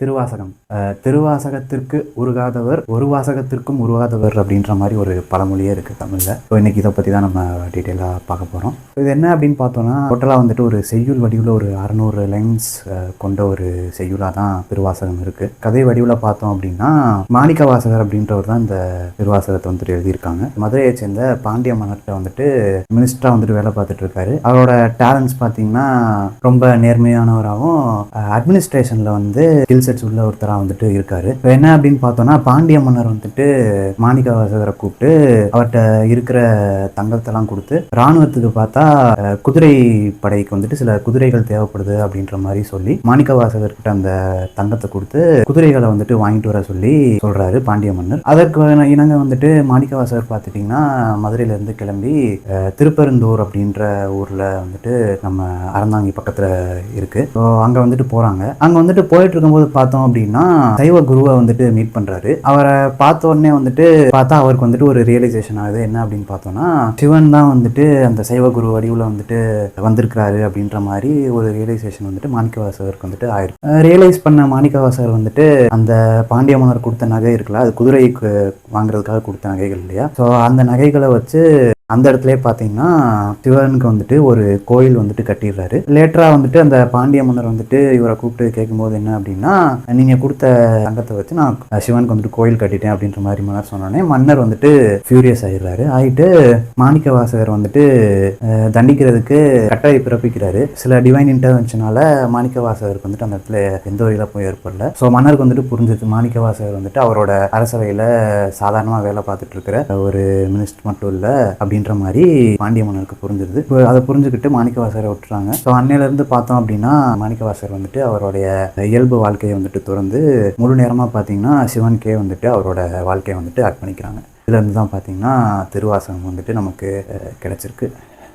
திருவாசகம். திருவாசகத்திற்கு உருகாதவர் ஒரு வாசகத்திற்கும் உருகாதவர் அப்படின்ற மாதிரி ஒரு பழமொழியே இருக்குது தமிழில். ஸோ இன்றைக்கி இதை பற்றி தான் நம்ம டீட்டெயிலாக பார்க்க போகிறோம். இது என்ன அப்படின்னு பார்த்தோன்னா, டோட்டலாக வந்துட்டு ஒரு செய்யுள் வடிவில் ஒரு 600 லைன்ஸ் கொண்ட ஒரு செய்யுளாக தான் திருவாசகம் இருக்குது. கதை வடிவில் பார்த்தோம் அப்படின்னா, மாணிக்க வாசகர் அப்படின்றவர் தான் இந்த திருவாசகத்தை வந்துட்டு எழுதியிருக்காங்க. மதுரையை சேர்ந்த பாண்டிய மன்னர்கிட்ட வந்துட்டு மினிஸ்டராக வந்துட்டு வேலை பார்த்துட்டு இருக்காரு. அவரோட டேலண்ட்ஸ் பார்த்தீங்கன்னா ரொம்ப நேர்மையானவராகவும் அட்மினிஸ்ட்ரேஷனில் வந்து ஸ்கில் செட்ஸ் உள்ள ஒருத்தராக வந்துட்டு இருக்காரு. இப்போ என்ன அப்படின்னு பார்த்தோன்னா, பாண்டிய மன்னர் வந்துட்டு மாணிக்க வாசகரை கூப்பிட்டு அவர்கிட்ட இருக்கிற தங்கத்தெல்லாம் கொடுத்து, இராணுவத்துக்கு பார்த்தா குதிரை படைக்கு வந்துட்டு சில குதிரைகள் தேவைப்படுது அப்படின்ற மாதிரி சொல்லி மாணிக்க வாசகர்கிட்ட அந்த தங்கத்தை கொடுத்து குதிரைகளை வந்துட்டு வாங்கிட்டு வர சொல்லி சொல்றாரு பாண்டிய மன்னர். அதற்கு இணங்க வந்துட்டு மாணிக்க வாசகர் பார்த்துட்டிங்கன்னா மதுரையிலேருந்து கிளம்பி திருப்பெருந்தூர் அப்படின்ற ஊரில் வந்துட்டு நம்ம அறந்தாங்கி பக்கத்தில் இருக்கு. ஸோ அங்கே வந்துட்டு போகிறாங்க. அங்கே வந்துட்டு போயிட்டு இருக்கும்போது பார்த்தோம் அப்படின்னா சைவ குருவை வந்துட்டு மீட் பண்ணுறாரு. அவரை பார்த்த உடனே வந்துட்டு பார்த்தா அவருக்கு வந்துட்டு ஒரு ரியலைசேஷன் ஆகுது. என்ன அப்படின்னு பார்த்தோன்னா, சிவன் தான் வந்துட்டு அந்த சைவ குரு வடிவில் வந்துட்டு வந்திருக்கிறாரு அப்படின்ற மாதிரி ஒரு ரியலைசேஷன் வந்துட்டு மாணிக்கவாசகருக்கு வந்துட்டு ஆயிருக்கு. ரியலைஸ் பண்ண மாணிக்கவாசகர் வந்துட்டு அந்த பாண்டிய மன்னர் கொடுத்த நகை இருக்குல்ல, அது குதிரைக்கு வாங்குறதுக்காக கொடுத்த நகைகள் இல்லையா, ஸோ அந்த நகைகளை வச்சு அந்த இடத்துல பார்த்தீங்கன்னா சிவனுக்கு வந்துட்டு ஒரு கோயில் வந்துட்டு கட்டிடுறாரு. லேட்டராக வந்துட்டு அந்த பாண்டிய மன்னர் வந்துட்டு இவரை கூப்பிட்டு கேட்கும்போது என்ன அப்படின்னா, நீங்கள் கொடுத்த தங்கத்தை வச்சு நான் சிவனுக்கு வந்துட்டு கோயில் கட்டிட்டேன் அப்படின்ற மாதிரி மன்னர் சொன்னோடனே மன்னர் வந்துட்டு ஃபியூரியஸ் ஆகிடுறாரு. ஆகிட்டு மாணிக்க வாசகர் வந்துட்டு தண்டிக்கிறதுக்கு கட்டளை பிறப்பிக்கிறாரு. சில டிவைன் இன்டர்வென்ஷனால மாணிக்க வாசகருக்கு வந்துட்டு அந்த இடத்துல எந்த ஒரு இழப்பும் ஏற்படல. ஸோ மன்னருக்கு வந்துட்டு புரிஞ்சது மாணிக்க வாசகர் வந்துட்டு அவரோட அரசவையில் சாதாரணமாக வேலை பார்த்துட்டு இருக்கிற ஒரு மினிஸ்டர் மட்டும் இல்லை அப்படின்ற மாதிரி பாண்டிய மன்னருக்கு புரிஞ்சிருது. அதை புரிஞ்சுக்கிட்டு மாணிக்கவாசகரை விட்டுறாங்க. ஸோ அன்னையிலேருந்து பார்த்தோம் அப்படின்னா மாணிக்கவாசகர் வந்துட்டு அவருடைய இயல்பு வாழ்க்கையை வந்துட்டு தொடர்ந்து முழு நேரமாக பார்த்தீங்கன்னா சிவனுக்கே வந்துட்டு அவரோட வாழ்க்கையை வந்துட்டு அர்ப்பணிக்கிறாங்க. இதுலேருந்து தான் பார்த்தீங்கன்னா திருவாசகம் வந்துட்டு நமக்கு கிடைச்சிருக்கு.